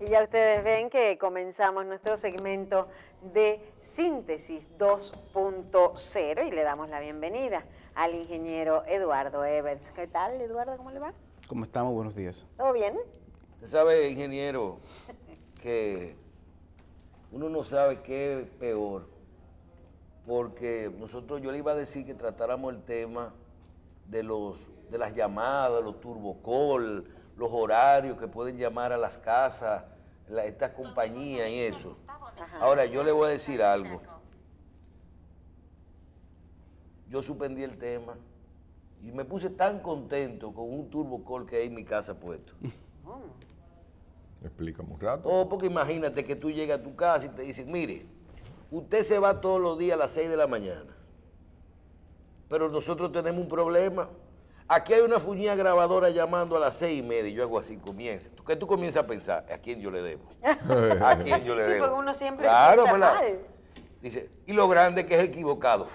Y ya ustedes ven que comenzamos nuestro segmento de Síntesis 2.0 y le damos la bienvenida al ingeniero Eduardo Everts. ¿Qué tal, Eduardo? ¿Cómo le va? ¿Cómo estamos? Buenos días. ¿Todo bien? Usted sabe, ingeniero, que uno no sabe qué es peor, porque yo le iba a decir que tratáramos el tema de las llamadas, los turbocall, los horarios que pueden llamar a las casas, estas compañías y eso. Ajá. Ahora, yo le voy a decir algo. Yo suspendí el tema y me puse tan contento con un turbocall que hay en mi casa puesto. Explícame un rato. Oh, porque imagínate que tú llegas a tu casa y te dicen, mire, usted se va todos los días a las 6 de la mañana, pero nosotros tenemos un problema. Aquí hay una fuñía grabadora llamando a las 6:30 y yo hago así, comienza. ¿Qué tú comienzas a pensar? ¿A quién yo le debo? ¿A quién yo le Sí, debo? porque uno siempre claro, piensa ¿verdad? mal. Dice, y lo grande que es equivocado.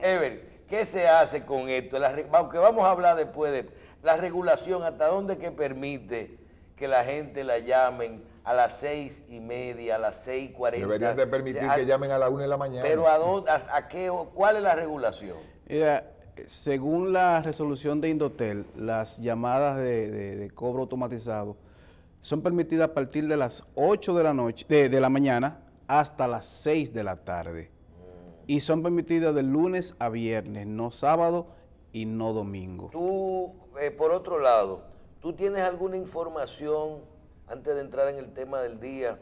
Ever, ¿qué se hace con esto? Aunque vamos a hablar después de la regulación, ¿hasta dónde que permite que la gente la llamen a las 6:30, a las 6:40? Deberían de permitir que llamen a la 1 de la mañana. Pero ¿cuál es la regulación? Mira, según la resolución de Indotel, las llamadas de cobro automatizado son permitidas a partir de las 8 de la noche, de la mañana hasta las 6 de la tarde. Y son permitidas de lunes a viernes, no sábado y no domingo. Tú, por otro lado, ¿tú tienes alguna información, antes de entrar en el tema del día,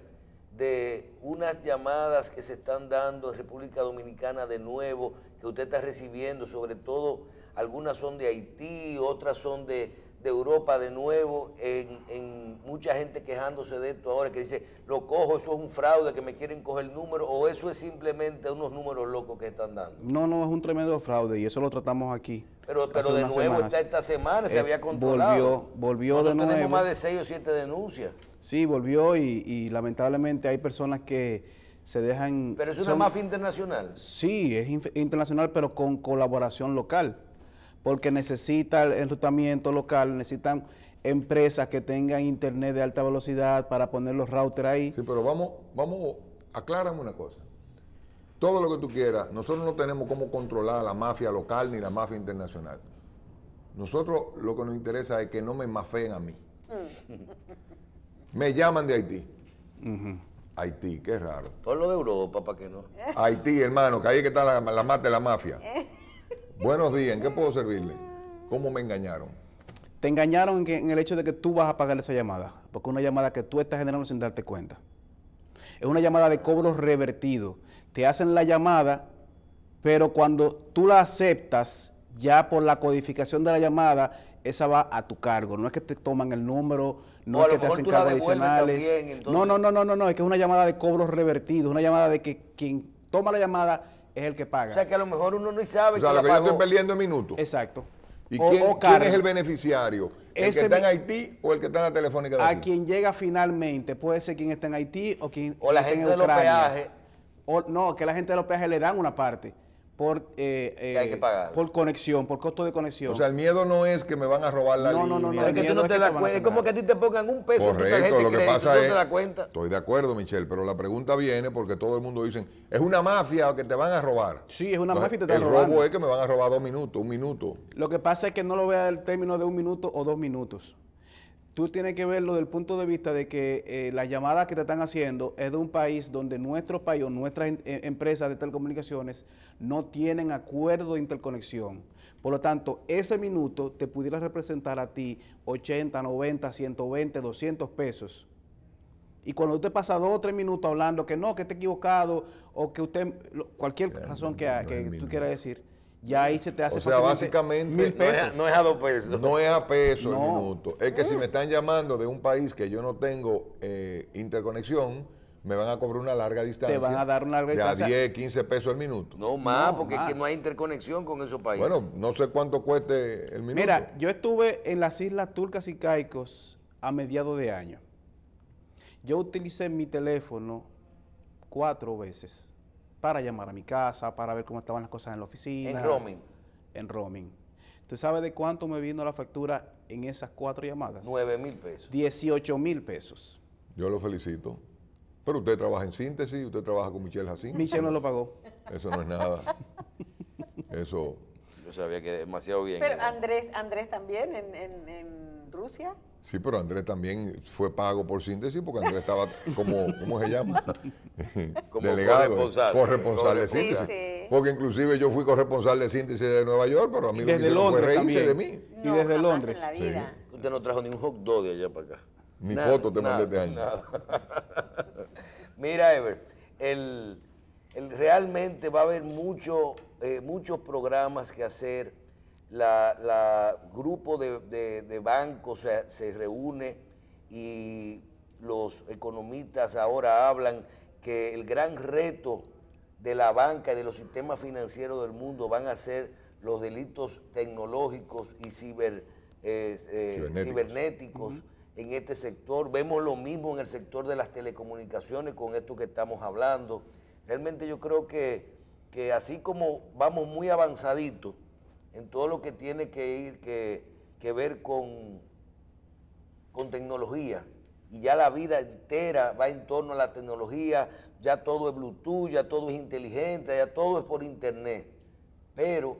de unas llamadas que se están dando en República Dominicana de nuevo, que usted está recibiendo? Sobre todo, algunas son de Haití, otras son de Europa de nuevo, en mucha gente quejándose de esto ahora, que dice, lo cojo, eso es un fraude, que me quieren coger el número, o eso es simplemente unos números locos que están dando. No, es un tremendo fraude y eso lo tratamos aquí. Pero hace de unas nuevo semanas. esta semana se había controlado. Volvió Nosotros de nuevo. tenemos más de 6 o 7 denuncias. Sí, volvió y lamentablemente hay personas que se dejan... Pero es una mafia internacional. Sí, es internacional, pero con colaboración local, porque necesita el enrutamiento local, necesitan empresas que tengan internet de alta velocidad para poner los routers ahí. Sí, pero aclárame una cosa. Todo lo que tú quieras, nosotros no tenemos cómo controlar la mafia local ni la mafia internacional. Nosotros lo que nos interesa es que no me mafeen a mí. Me llaman de Haití. Haití, qué raro. Por lo de Europa, para que no. Haití, hermano, que ahí es que está la mafia. Buenos días, ¿en qué puedo servirle? ¿Cómo me engañaron? Te engañaron en el hecho de que tú vas a pagar esa llamada, porque es una llamada que tú estás generando sin darte cuenta. Es una llamada de cobro revertido. Te hacen la llamada, pero cuando tú la aceptas, ya por la codificación de la llamada, esa va a tu cargo. No es que te toman el número, no es que te hacen cargos adicionales. También, entonces... No, es que es una llamada de cobro revertido, una llamada de que quien toma la llamada es el que paga. O sea, que a lo mejor uno ni sabe O sea, que lo la que yo pagó. estoy perdiendo en minutos. Exacto. ¿Y O quién cargo. es el beneficiario? ¿El que está en Haití o el que está en la telefónica de A aquí? quien llega finalmente, puede ser quien está en Haití o quien O la esté en gente de los Ucrania. peajes. No, que la gente de los peajes le dan una parte por, hay que pagar. por conexión, por costo de conexión. O sea, el miedo no es que me van a robar la línea. No, Es que tú miedo no es te que das te van a cuenta. hacer Es como nada. que a ti te pongan un peso en tu tarjeta Correcto, de lo que crédito, pasa tú no es, te das cuenta. estoy de acuerdo, Michelle, pero la pregunta viene porque todo el mundo dice, es una mafia que te van a robar. Sí, es una Entonces, mafia y te están el robando. robo es que me van a robar 2 minutos, 1 minuto. Lo que pasa es que no lo vea el término de 1 minuto o 2 minutos. Tú tienes que verlo desde el punto de vista de que las llamadas que te están haciendo es de un país donde nuestro país o nuestras empresas de telecomunicaciones no tienen acuerdo de interconexión. Por lo tanto, ese minuto te pudiera representar a ti 80, 90, 120, 200 pesos. Y cuando usted pasa 2 o 3 minutos hablando que no, que esté equivocado o que usted, cualquier razón que tú quieras decir, ya ahí se te hace O sea, fácilmente básicamente 1000 pesos. No es a 2 pesos. No es a peso el No. minuto. Es que si me están llamando de un país que yo no tengo interconexión, me van a cobrar una larga distancia. Te van a dar una larga distancia. De a 10, 15 pesos el minuto. No más, No, porque es que más. no hay interconexión con esos países. Bueno, no sé cuánto cueste el minuto. Mira, yo estuve en las Islas Turcas y Caicos a mediados de año. Yo utilicé mi teléfono 4 veces para llamar a mi casa, para ver cómo estaban las cosas en la oficina. En roaming. En roaming. ¿Tú sabes de cuánto me vino la factura en esas 4 llamadas? 9,000 pesos. 18,000 pesos. Yo lo felicito. Pero usted trabaja en Síntesis, usted trabaja con Michelle Jacín. Michelle no lo pagó. Eso no es nada. Eso. Yo sabía que demasiado bien. Pero Andrés también en Rusia. Sí, pero Andrés también fue pago por Síntesis porque Andrés estaba como, ¿cómo se llama? Como Delegado, corresponsal de Sí, Síntesis. sí. Porque inclusive yo fui corresponsal de Síntesis de Nueva York, pero a mí lo que Desde hicieron fue Londres reírse también. de mí. Y desde jamás Londres. en la vida. Usted no trajo ni un hot dog de allá para acá. Ni foto te mandé este año. Nada. Mira, Ever, realmente va a haber muchos programas que hacer. La grupo de bancos se reúne y los economistas ahora hablan que el gran reto de la banca y de los sistemas financieros del mundo van a ser los delitos tecnológicos y cibernéticos en este sector. Vemos lo mismo en el sector de las telecomunicaciones con esto que estamos hablando. Realmente yo creo que así como vamos muy avanzaditos en todo lo que tiene que ver con tecnología, y ya la vida entera va en torno a la tecnología, ya todo es Bluetooth, ya todo es inteligente, ya todo es por internet, pero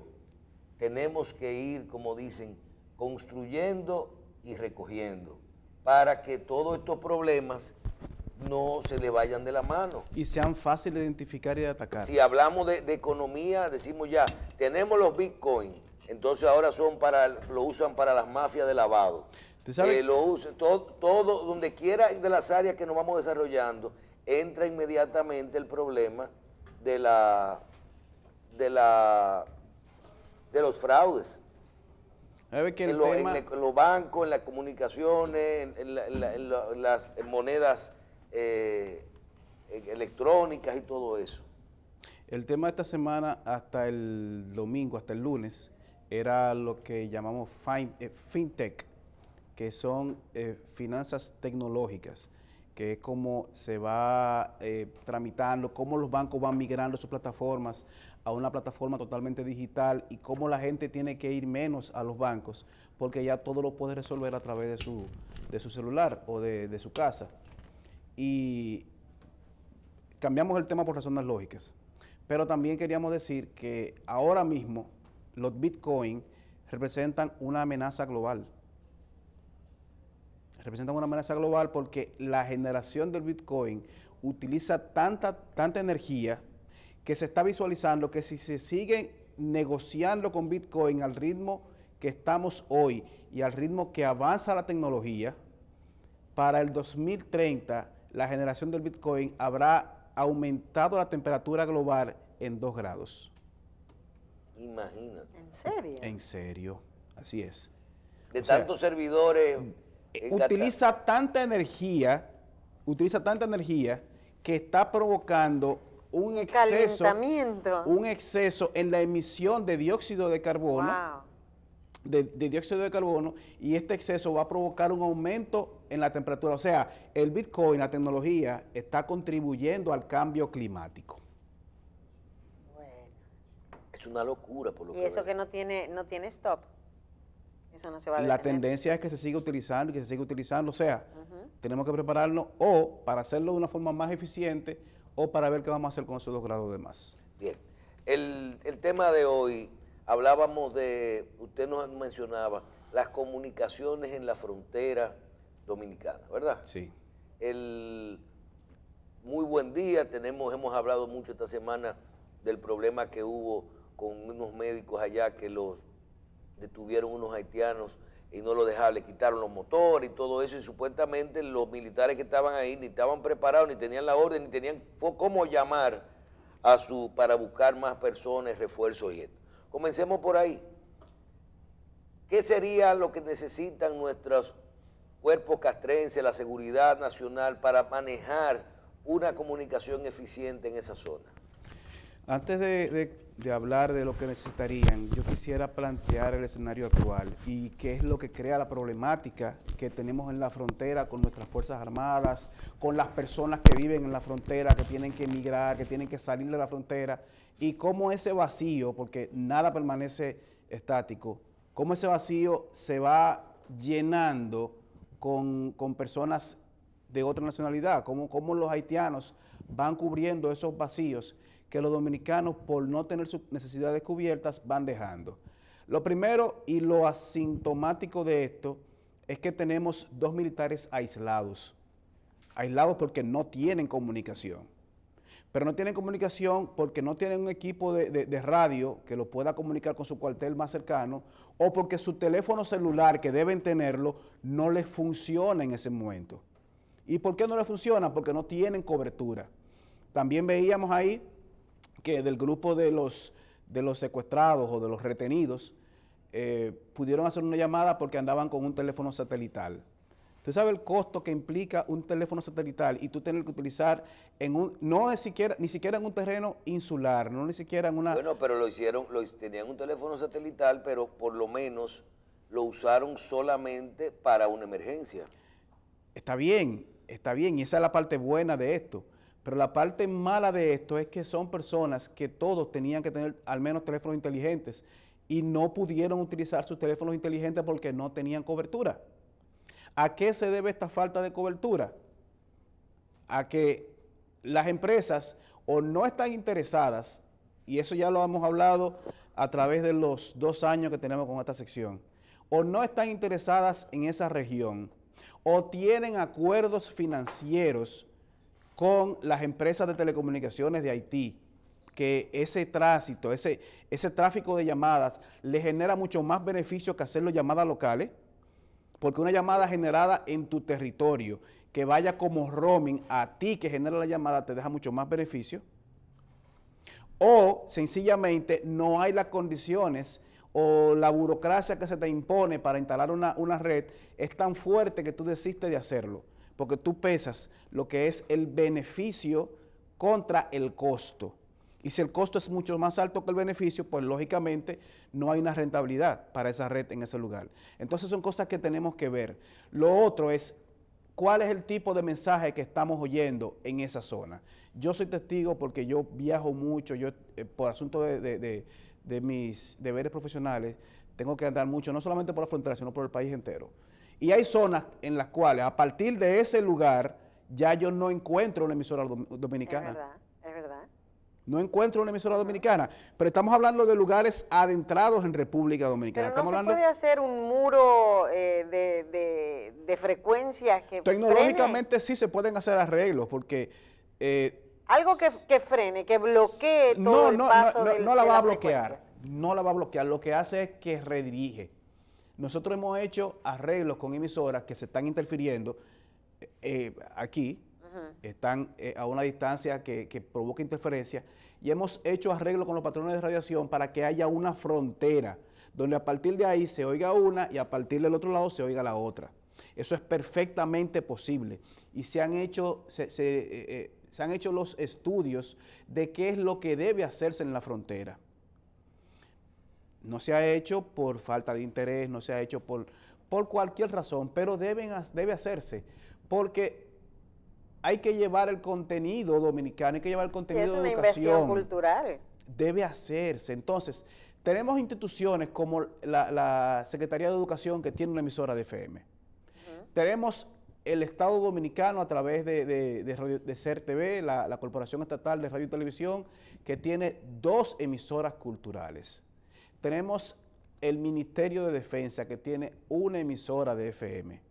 tenemos que ir, como dicen, construyendo y recogiendo para que todos estos problemas no se le vayan de la mano. Y sean fáciles de identificar y de atacar. Si hablamos de economía, decimos ya, tenemos los bitcoins, entonces ahora lo usan para las mafias de lavado. Todo, donde quiera de las áreas que nos vamos desarrollando, entra inmediatamente el problema de los fraudes. En los bancos, en las comunicaciones, en las monedas electrónicas y todo eso. El tema de esta semana hasta el domingo, hasta el lunes, era lo que llamamos fintech, que son finanzas tecnológicas, que es como se va tramitando, cómo los bancos van migrando sus plataformas a una plataforma totalmente digital y cómo la gente tiene que ir menos a los bancos, porque ya todo lo puede resolver a través de su celular o de su casa. Y cambiamos el tema por razones lógicas, pero también queríamos decir que ahora mismo los Bitcoin representan una amenaza global. Representan una amenaza global porque la generación del Bitcoin utiliza tanta energía que se está visualizando que si se siguen negociando con Bitcoin al ritmo que estamos hoy y al ritmo que avanza la tecnología, para el 2030 la generación del Bitcoin habrá aumentado la temperatura global en 2 grados. Imagínate. ¿En serio? En serio, así es. De tantos servidores. Utiliza tanta energía que está provocando un exceso en la emisión de dióxido de carbono. Wow. De dióxido de carbono, y este exceso va a provocar un aumento en la temperatura. O sea, el Bitcoin, la tecnología, está contribuyendo al cambio climático. Bueno. Es una locura por lo que Y eso veo. que no tiene stop. Eso no se va a La detener. tendencia es que se siga utilizando y que se siga utilizando. O sea, tenemos que prepararnos o para hacerlo de una forma más eficiente o para ver qué vamos a hacer con esos 2 grados de más. Bien. El tema de hoy, hablábamos usted nos mencionaba, las comunicaciones en la frontera dominicana, ¿verdad? Sí. Muy buen día, hemos hablado mucho esta semana del problema que hubo con unos médicos allá que los detuvieron unos haitianos y no lo dejaban, le quitaron los motores y todo eso, y supuestamente los militares que estaban ahí ni estaban preparados, ni tenían la orden, ni tenían cómo llamar para buscar más personas, refuerzos y esto. Comencemos por ahí. ¿Qué sería lo que necesitan nuestros cuerpos castrenses, la seguridad nacional, para manejar una comunicación eficiente en esa zona? Antes de hablar de lo que necesitarían, yo quisiera plantear el escenario actual y qué es lo que crea la problemática que tenemos en la frontera con nuestras Fuerzas Armadas, con las personas que viven en la frontera, que tienen que emigrar, que tienen que salir de la frontera, y cómo ese vacío, porque nada permanece estático, cómo ese vacío se va llenando con personas de otra nacionalidad, cómo los haitianos van cubriendo esos vacíos que los dominicanos, por no tener sus necesidades cubiertas, van dejando. Lo primero y lo asintomático de esto es que tenemos 2 militares aislados porque no tienen comunicación. Pero no tienen comunicación porque no tienen un equipo de radio que lo pueda comunicar con su cuartel más cercano, o porque su teléfono celular, que deben tenerlo, no les funciona en ese momento. ¿Y por qué no les funciona? Porque no tienen cobertura. También veíamos ahí que del grupo de los secuestrados o de los retenidos, pudieron hacer una llamada porque andaban con un teléfono satelital. ¿Tú sabes el costo que implica un teléfono satelital y tú tener que utilizar ni siquiera en un terreno insular, no ni siquiera en una... Bueno, pero tenían un teléfono satelital, pero por lo menos lo usaron solamente para una emergencia. Está bien, y esa es la parte buena de esto. Pero la parte mala de esto es que son personas que todos tenían que tener al menos teléfonos inteligentes y no pudieron utilizar sus teléfonos inteligentes porque no tenían cobertura. ¿A qué se debe esta falta de cobertura? A que las empresas o no están interesadas, y eso ya lo hemos hablado a través de los 2 años que tenemos con esta sección, o no están interesadas en esa región, o tienen acuerdos financieros con las empresas de telecomunicaciones de Haití, que ese tránsito, ese tráfico de llamadas le genera mucho más beneficio que hacerlo llamadas locales, porque una llamada generada en tu territorio, que vaya como roaming a ti que genera la llamada, te deja mucho más beneficio. O sencillamente no hay las condiciones o la burocracia que se te impone para instalar una red es tan fuerte que tú desistes de hacerlo, porque tú pesas lo que es el beneficio contra el costo. Y si el costo es mucho más alto que el beneficio, pues lógicamente no hay una rentabilidad para esa red en ese lugar. Entonces son cosas que tenemos que ver. Lo otro es, ¿cuál es el tipo de mensaje que estamos oyendo en esa zona? Yo soy testigo porque yo viajo mucho, por asunto de mis deberes profesionales, tengo que andar mucho, no solamente por la frontera, sino por el país entero. Y hay zonas en las cuales, a partir de ese lugar, ya yo no encuentro una emisora dominicana. Es verdad. No encuentro una emisora dominicana, pero estamos hablando de lugares adentrados en República Dominicana. Pero no se puede hacer un muro de frecuencias que tecnológicamente frene. Sí se pueden hacer arreglos, porque... algo que frene, que bloquee todo el paso de no la va a las bloquear, frecuencias. no la va a bloquear, lo que hace es que redirige. Nosotros hemos hecho arreglos con emisoras que se están interfiriendo aquí, están a una distancia que provoca interferencia, y hemos hecho arreglos con los patrones de radiación para que haya una frontera, donde a partir de ahí se oiga una y a partir del otro lado se oiga la otra. Eso es perfectamente posible y se han hecho los estudios de qué es lo que debe hacerse en la frontera. No se ha hecho por falta de interés, no se ha hecho por cualquier razón, pero debe hacerse, porque hay que llevar el contenido dominicano, hay que llevar el contenido de educación. Es una inversión cultural. Debe hacerse. Entonces, tenemos instituciones como la Secretaría de Educación, que tiene una emisora de FM. Tenemos el Estado Dominicano a través de CERTV, la Corporación Estatal de Radio y Televisión, que tiene 2 emisoras culturales. Tenemos el Ministerio de Defensa, que tiene una emisora de FM.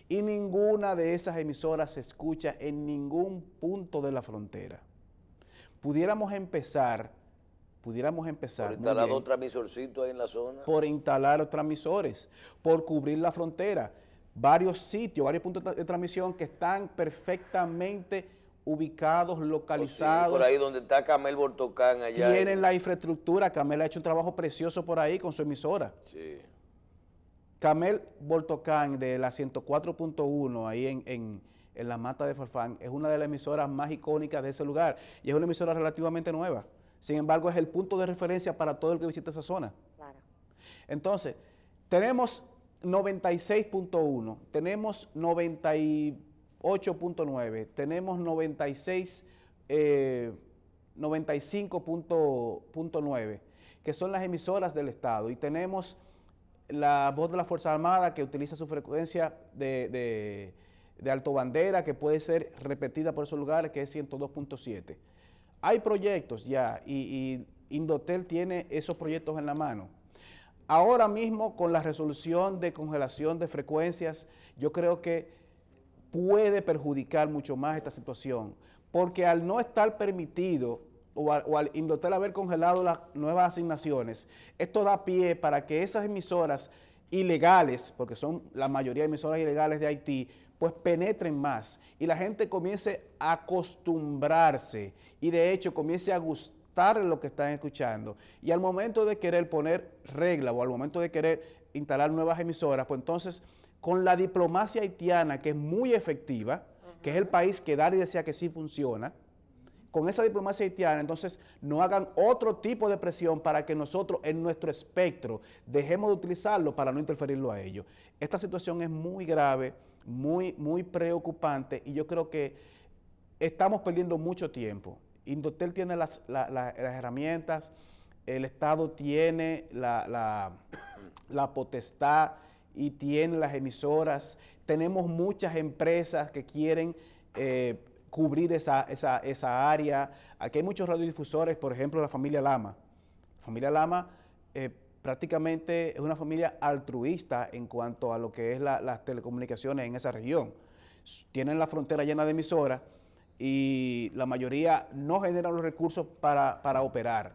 Y ninguna de esas emisoras se escucha en ningún punto de la frontera. Pudiéramos empezar por instalar otro emisorcito ahí en la zona. Por instalar otros transmisores, por cubrir la frontera. Varios sitios, varios puntos de transmisión que están perfectamente ubicados, localizados. Sí, por ahí donde está Camel Bortocán allá. Tienen la infraestructura. Camel ha hecho un trabajo precioso por ahí con su emisora. Sí. Camel Bortocán de la 104.1 ahí en la Mata de Farfán es una de las emisoras más icónicas de ese lugar y es una emisora relativamente nueva. Sin embargo, es el punto de referencia para todo el que visita esa zona. Claro. Entonces, tenemos 96.1, tenemos 98.9, tenemos 95.9, que son las emisoras del Estado, y tenemos la voz de la Fuerza Armada, que utiliza su frecuencia de alto bandera, que puede ser repetida por esos lugares, que es 102.7. Hay proyectos ya, y Indotel tiene esos proyectos en la mano. Ahora mismo, con la resolución de congelación de frecuencias, yo creo que puede perjudicar mucho más esta situación, porque al no estar permitido o al Indotel haber congelado las nuevas asignaciones, esto da pie para que esas emisoras ilegales, porque son la mayoría de emisoras ilegales de Haití, pues penetren más y la gente comience a acostumbrarse y de hecho comience a gustar lo que están escuchando. Y al momento de querer poner regla o al momento de querer instalar nuevas emisoras, pues entonces con la diplomacia haitiana, que es muy efectiva, que es el país que Dari decía que sí funciona, con esa diplomacia haitiana, entonces no hagan otro tipo de presión para que nosotros en nuestro espectro dejemos de utilizarlo para no interferirlo a ellos. Esta situación es muy grave, muy preocupante y yo creo que estamos perdiendo mucho tiempo. Indotel tiene las herramientas, el Estado tiene la potestad y tiene las emisoras. Tenemos muchas empresas que quieren cubrir esa área. Aquí hay muchos radiodifusores, por ejemplo, la familia Lama. La familia Lama prácticamente es una familia altruista en cuanto a lo que es las telecomunicaciones en esa región. Tienen la frontera llena de emisoras y la mayoría no generan los recursos para operar,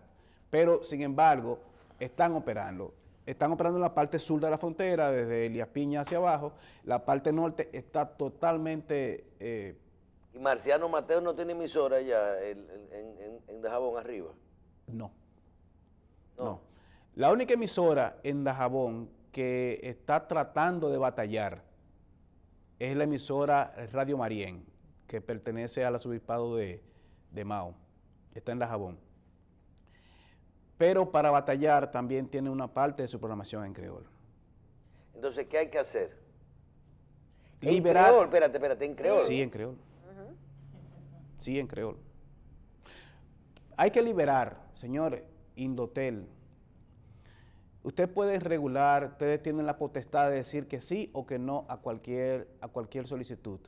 pero sin embargo están operando. Están operando en la parte sur de la frontera, desde Elías Piña hacia abajo. La parte norte está totalmente... ¿Y Marciano Mateo no tiene emisora ya en Dajabón arriba? No. La única emisora en Dajabón que está tratando de batallar es la emisora Radio Marién, que pertenece al arzobispado de Mao. Está en Dajabón. Pero para batallar también tiene una parte de su programación en creol. Entonces, ¿qué hay que hacer? Liberar. ¿En creol? Espérate, ¿en creol? Sí, en creol. Sí, en creol. Hay que liberar, señores, Indotel. Usted puede regular, ustedes tienen la potestad de decir que sí o que no a cualquier solicitud.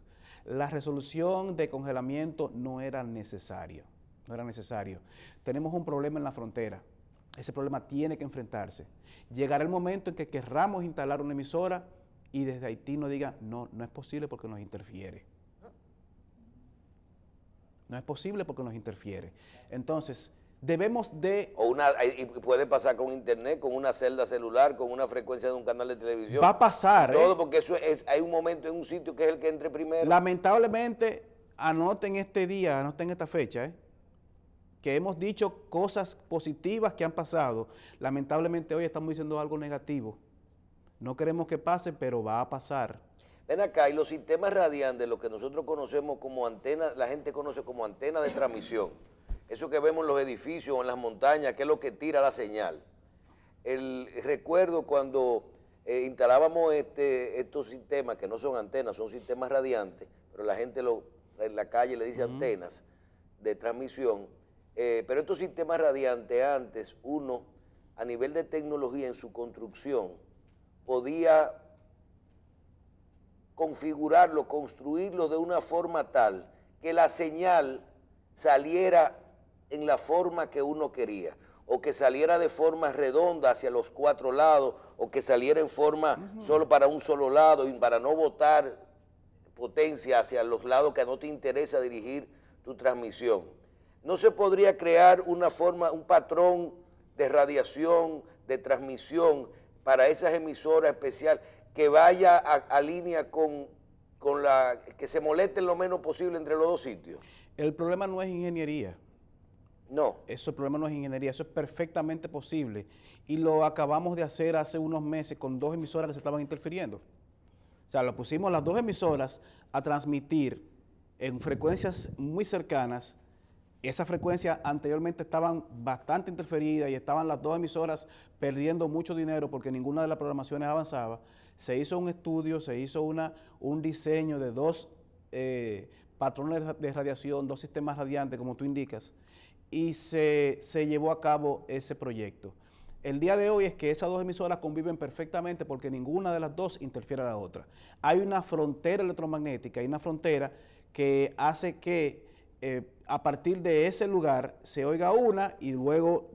La resolución de congelamiento no era necesario. Tenemos un problema en la frontera. Ese problema tiene que enfrentarse. Llegará el momento en que querramos instalar una emisora y desde Haití nos digan, no es posible porque nos interfiere. No es posible porque nos interfiere. Entonces, debemos de... Y puede pasar con internet, con una celda celular, con una frecuencia de un canal de televisión. Va a pasar. Todo porque hay un momento en un sitio que es el que entre primero. Lamentablemente, anoten este día, anoten esta fecha, que hemos dicho cosas positivas que han pasado. Lamentablemente hoy estamos diciendo algo negativo. No queremos que pase, pero va a pasar. Ven acá, y los sistemas radiantes, lo que nosotros conocemos como antena, la gente conoce como antena de transmisión. Eso que vemos en los edificios o en las montañas, que es lo que tira la señal. Recuerdo cuando instalábamos estos sistemas, que no son antenas, son sistemas radiantes, pero la gente en la calle le dice antenas de transmisión. Pero estos sistemas radiantes antes, uno, a nivel de tecnología en su construcción, podía configurarlo, construirlo de una forma tal que la señal saliera en la forma que uno quería, o que saliera de forma redonda hacia los 4 lados, o que saliera en forma solo para un solo lado, y para no botar potencia hacia los lados que no te interesa dirigir tu transmisión. ¿No se podría crear una forma, un patrón de radiación, de transmisión para esas emisoras especiales que vaya a línea con que se molesten lo menos posible entre los dos sitios? El problema no es ingeniería. No. El problema no es ingeniería, eso es perfectamente posible. Y lo acabamos de hacer hace unos meses con 2 emisoras que se estaban interfiriendo. O sea, lo pusimos las 2 emisoras a transmitir en frecuencias muy cercanas. Esas frecuencias anteriormente estaban bastante interferidas y estaban las 2 emisoras perdiendo mucho dinero porque ninguna de las programaciones avanzaba. Se hizo un estudio, se hizo un diseño de 2 patrones de radiación, 2 sistemas radiantes, como tú indicas, y se llevó a cabo ese proyecto. el día de hoy es que esas dos emisoras conviven perfectamente porque ninguna de las dos interfiere a la otra. Hay una frontera electromagnética, hay una frontera que hace que a partir de ese lugar se oiga una y luego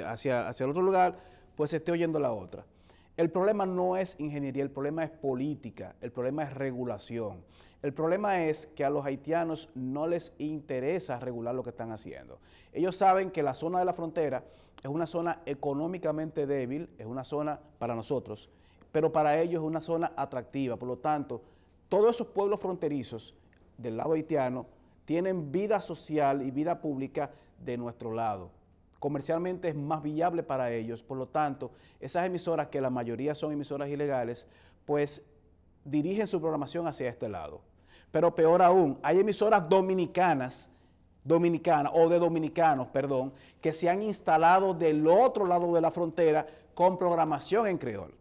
hacia el otro lugar pues se esté oyendo la otra. El problema no es ingeniería, el problema es política, el problema es regulación. El problema es que a los haitianos no les interesa regular lo que están haciendo. Ellos saben que la zona de la frontera es una zona económicamente débil, es una zona para nosotros, pero para ellos es una zona atractiva. Por lo tanto, todos esos pueblos fronterizos del lado haitiano tienen vida social y vida pública de nuestro lado. Comercialmente es más viable para ellos, por lo tanto, esas emisoras, que la mayoría son emisoras ilegales, pues dirigen su programación hacia este lado. Pero peor aún, hay emisoras dominicanas o de dominicanos, perdón, que se han instalado del otro lado de la frontera con programación en creol.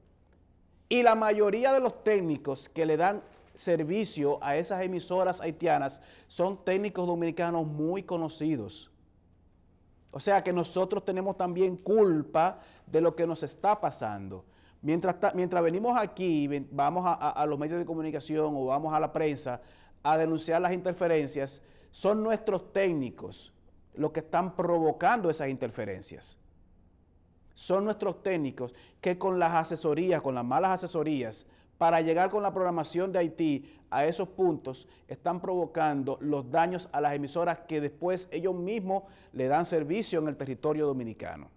Y la mayoría de los técnicos que le dan servicio a esas emisoras haitianas son técnicos dominicanos muy conocidos. O sea que nosotros tenemos también culpa de lo que nos está pasando. Mientras venimos aquí, vamos a los medios de comunicación o vamos a la prensa a denunciar las interferencias, son nuestros técnicos los que están provocando esas interferencias. Son nuestros técnicos que con las asesorías, con las malas asesorías, para llegar con la programación de Haití a esos puntos, están provocando los daños a las emisoras que después ellos mismos le dan servicio en el territorio dominicano.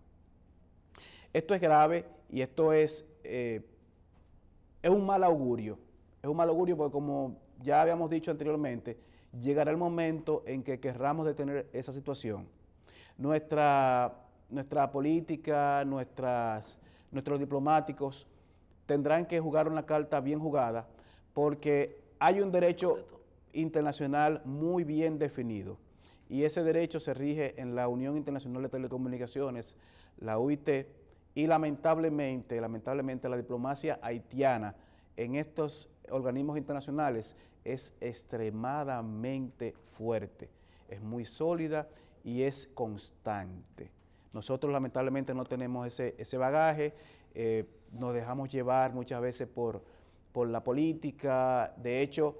Esto es grave y esto es un mal augurio. Es un mal augurio porque, como ya habíamos dicho anteriormente, llegará el momento en que querramos detener esa situación. Nuestra política, nuestros diplomáticos tendrán que jugar una carta bien jugada porque hay un derecho internacional muy bien definido y ese derecho se rige en la Unión Internacional de Telecomunicaciones, la UIT, y lamentablemente la diplomacia haitiana en estos organismos internacionales es extremadamente fuerte, es muy sólida y es constante. Nosotros lamentablemente no tenemos ese bagaje, nos dejamos llevar muchas veces por la política. De hecho,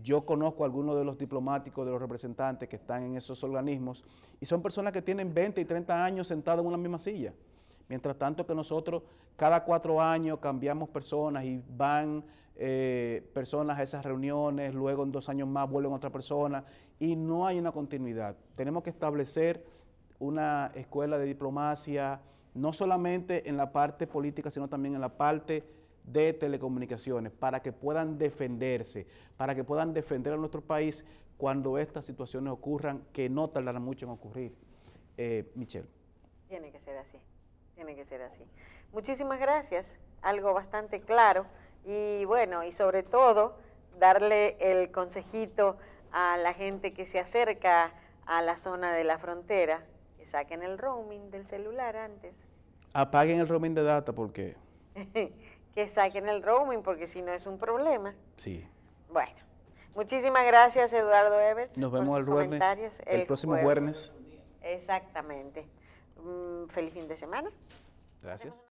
yo conozco a algunos de los diplomáticos, de los representantes que están en esos organismos y son personas que tienen 20 y 30 años sentados en una misma silla. Mientras tanto que nosotros cada 4 años cambiamos personas y van personas a esas reuniones, luego en 2 años más vuelven otras personas y no hay una continuidad. Tenemos que establecer una escuela de diplomacia, no solamente en la parte política, sino también en la parte de telecomunicaciones, para que puedan defenderse, para que puedan defender a nuestro país cuando estas situaciones ocurran, que no tardarán mucho en ocurrir. Michelle. Tiene que ser así, tiene que ser así. Muchísimas gracias, algo bastante claro y bueno, y sobre todo darle el consejito a la gente que se acerca a la zona de la frontera, que saquen el roaming del celular antes. Apaguen el roaming de data porque... que saquen el roaming porque si no es un problema. Sí. Bueno, muchísimas gracias Eduardo Everts. Nos vemos el próximo jueves. Exactamente. Feliz fin de semana. Gracias.